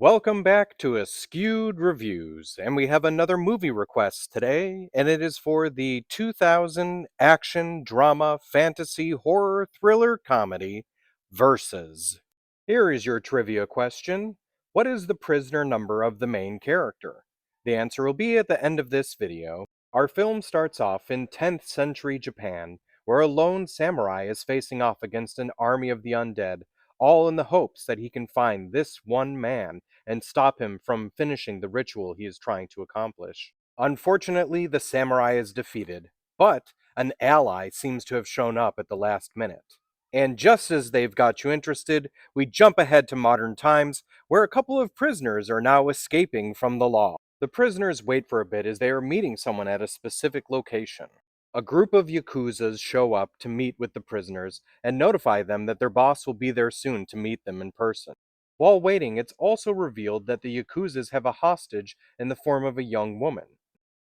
Welcome back to Askewed Reviews, and we have another movie request today, and it is for the 2000 action, drama, fantasy, horror, thriller comedy, Versus. Here is your trivia question. What is the prisoner number of the main character? The answer will be at the end of this video. Our film starts off in 10th century Japan, where a lone samurai is facing off against an army of the undead, all in the hopes that he can find this one man and stop him from finishing the ritual he is trying to accomplish. Unfortunately, the samurai is defeated, but an ally seems to have shown up at the last minute. And just as they've got you interested, we jump ahead to modern times, where a couple of prisoners are now escaping from the law. The prisoners wait for a bit as they are meeting someone at a specific location. A group of Yakuzas show up to meet with the prisoners and notify them that their boss will be there soon to meet them in person. While waiting, it's also revealed that the Yakuzas have a hostage in the form of a young woman.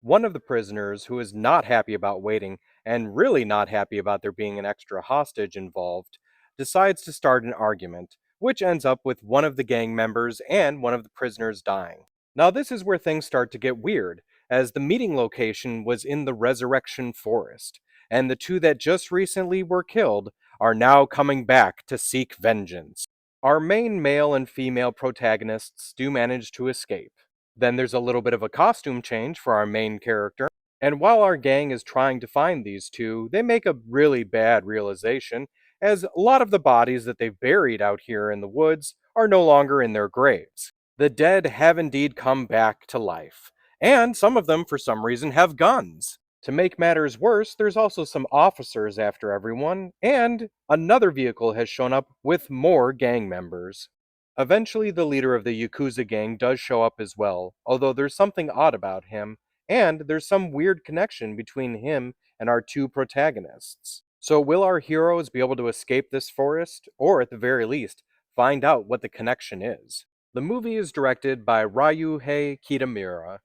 One of the prisoners, who is not happy about waiting, and really not happy about there being an extra hostage involved, decides to start an argument, which ends up with one of the gang members and one of the prisoners dying. Now, this is where things start to get weird, as the meeting location was in the Resurrection Forest, and the two that just recently were killed are now coming back to seek vengeance. Our main male and female protagonists do manage to escape. Then there's a little bit of a costume change for our main character, and while our gang is trying to find these two, they make a really bad realization, as a lot of the bodies that they've buried out here in the woods are no longer in their graves. The dead have indeed come back to life, and some of them, for some reason, have guns. To make matters worse, there's also some officers after everyone, and another vehicle has shown up with more gang members. Eventually, the leader of the Yakuza gang does show up as well, although there's something odd about him, and there's some weird connection between him and our two protagonists. So, will our heroes be able to escape this forest, or at the very least, find out what the connection is? The movie is directed by Ryuhei Kitamura.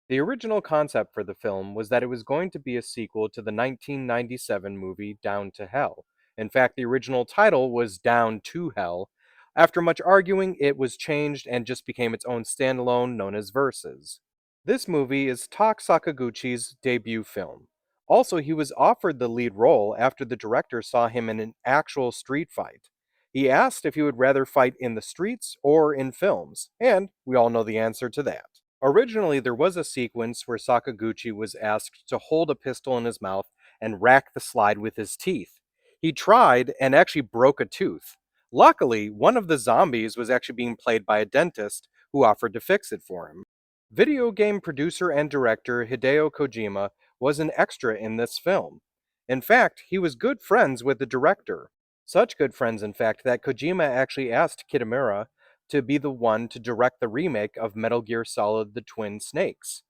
The original concept for the film was that it was going to be a sequel to the 1997 movie Down to Hell. In fact, the original title was Down to Hell. After much arguing, it was changed and just became its own standalone known as Versus. This movie is Tak Sakaguchi's debut film. Also, he was offered the lead role after the director saw him in an actual street fight. He asked if he would rather fight in the streets or in films, and we all know the answer to that. Originally, there was a sequence where Sakaguchi was asked to hold a pistol in his mouth and rack the slide with his teeth. He tried and actually broke a tooth. Luckily, one of the zombies was actually being played by a dentist who offered to fix it for him. Video game producer and director Hideo Kojima was an extra in this film. In fact, he was good friends with the director. Such good friends, in fact, that Kojima actually asked Kitamura to be the one to direct the remake of Metal Gear Solid The Twin Snakes.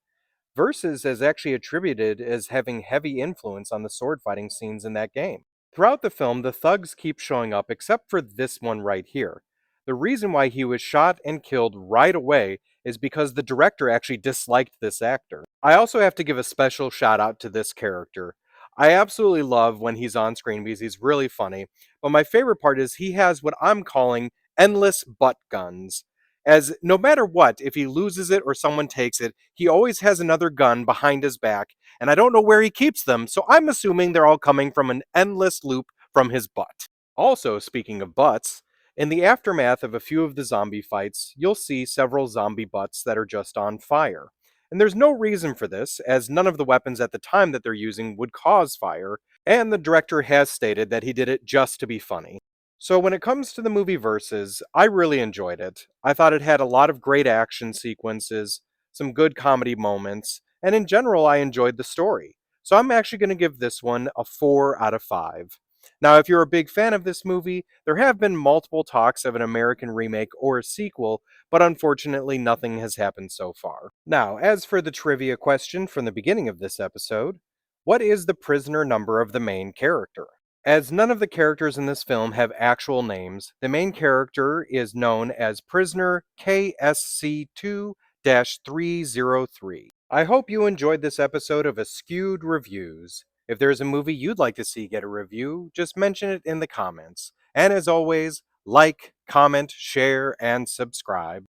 Versus is actually attributed as having heavy influence on the sword fighting scenes in that game. Throughout the film, the thugs keep showing up except for this one right here. The reason why he was shot and killed right away is because the director actually disliked this actor. I also have to give a special shout out to this character. I absolutely love when he's on screen because he's really funny, but my favorite part is he has what I'm calling endless butt guns. As no matter what, if he loses it or someone takes it, he always has another gun behind his back, and I don't know where he keeps them, so I'm assuming they're all coming from an endless loop from his butt. Also, speaking of butts, in the aftermath of a few of the zombie fights, you'll see several zombie butts that are just on fire. And there's no reason for this, as none of the weapons at the time that they're using would cause fire, and the director has stated that he did it just to be funny. So when it comes to the movie Versus, I really enjoyed it. I thought it had a lot of great action sequences, some good comedy moments, and in general I enjoyed the story. So I'm actually going to give this one a 4 out of 5. Now, if you're a big fan of this movie, there have been multiple talks of an American remake or a sequel, but unfortunately nothing has happened so far. Now, as for the trivia question from the beginning of this episode, what is the prisoner number of the main character? As none of the characters in this film have actual names, the main character is known as Prisoner KSC2 303. I hope you enjoyed this episode of Askewed Reviews. If there's a movie you'd like to see get a review, just mention it in the comments. And as always, like, comment, share, and subscribe.